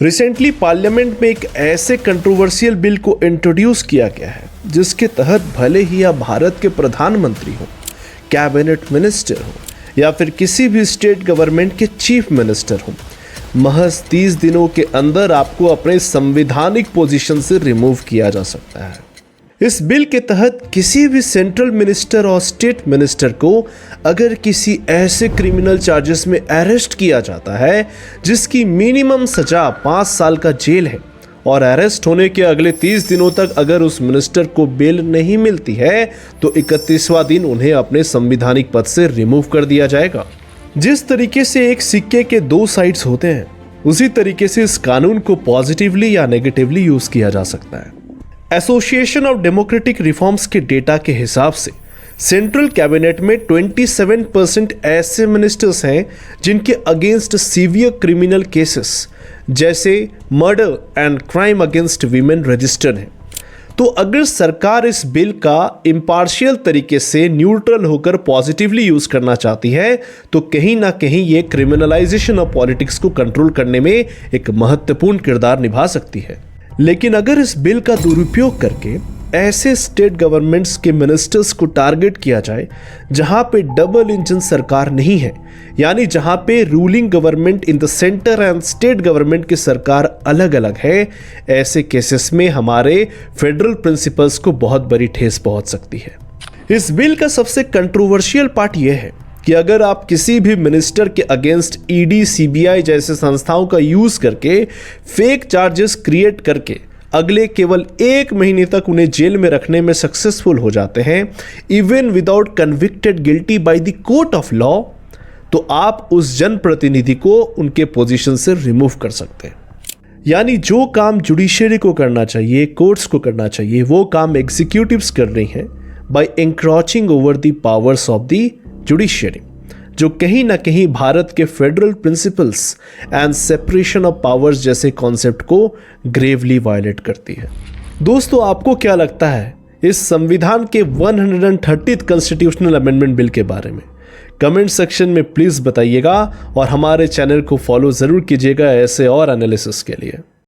Recently parliament में एक ऐसे कंट्रोवर्शियल बिल को इंट्रोड्यूस किया गया है जिसके तहत भले ही आप भारत के प्रधानमंत्री हो, कैबिनेट मिनिस्टर हो या फिर किसी भी स्टेट गवर्नमेंट के चीफ मिनिस्टर हो, महज 30 दिनों के अंदर आपको अपने संवैधानिक पोजीशन से रिमूव किया जा सकता है। इस बिल के तहत किसी भी सेंट्रल मिनिस्टर और स्टेट मिनिस्टर को अगर किसी ऐसे क्रिमिनल चार्जेस में अरेस्ट किया जाता है जिसकी मिनिमम सजा 5 साल का जेल है और अरेस्ट होने के अगले 30 दिनों तक अगर उस मिनिस्टर को बेल नहीं मिलती है तो 31वां दिन उन्हें अपने संवैधानिक पद से रिमूव कर दिया जाएगा। जिस तरीके से एक सिक्के के 2 साइड्स होते हैं उसी तरीके से इस कानून को पॉजिटिवली या नेगेटिवली यूज किया जा सकता है। एसोसिएशन ऑफ डेमोक्रेटिक रिफॉर्म्स के डेटा के हिसाब से सेंट्रल कैबिनेट में 27% ऐसे मिनिस्टर्स हैं जिनके अगेंस्ट सीवियर क्रिमिनल केसेस जैसे murder and crime against women registered हैं। तो अगर सरकार इस बिल का इम्पार्शियल तरीके से न्यूट्रल होकर पॉजिटिवली यूज करना चाहती है तो कहीं ना कहीं ये क्रिमिनलाइजेशन ऑफ पॉलिटिक्स को कंट्रोल करने में एक महत्वपूर्ण किरदार निभा सकती है। लेकिन अगर इस बिल का दुरुपयोग करके ऐसे स्टेट गवर्नमेंट्स के मिनिस्टर्स को टारगेट किया जाए जहां पे डबल इंजन सरकार नहीं है, यानी जहां पे ruling government in the centre and state government की सरकार अलग अलग है, ऐसे केसेस में हमारे फेडरल प्रिंसिपल्स को बहुत बड़ी ठेस पहुंच सकती है। इस बिल का सबसे कंट्रोवर्शियल पार्ट यह है कि अगर आप किसी भी मिनिस्टर के अगेंस्ट ईडी, सीबीआई जैसे संस्थाओं का यूज करके फेक चार्जेस क्रिएट करके अगले केवल 1 महीने तक उन्हें जेल में रखने में सक्सेसफुल हो जाते हैं, even without convicted guilty by the court of law, तो आप उस जनप्रतिनिधि को उनके पोजीशन से रिमूव कर सकते हैं। यानी जो काम जुडिशरी को करना चाहिए, कोर्ट्स को करना चाहिए, वो काम एग्जीक्यूटिव्स कर रही हैं by encroaching over the powers of the judiciary, जो कहीं ना कहीं भारत के federal principles and separation of powers जैसे कॉन्सेप्ट को ग्रेवली वायलेट करती है। दोस्तों, आपको क्या लगता है इस संविधान के 130th कॉन्स्टिट्यूशनल अमेंडमेंट बिल के बारे में? कमेंट सेक्शन में प्लीज बताइएगा और हमारे चैनल को फॉलो जरूर कीजिएगा ऐसे और एनालिसिस के लिए।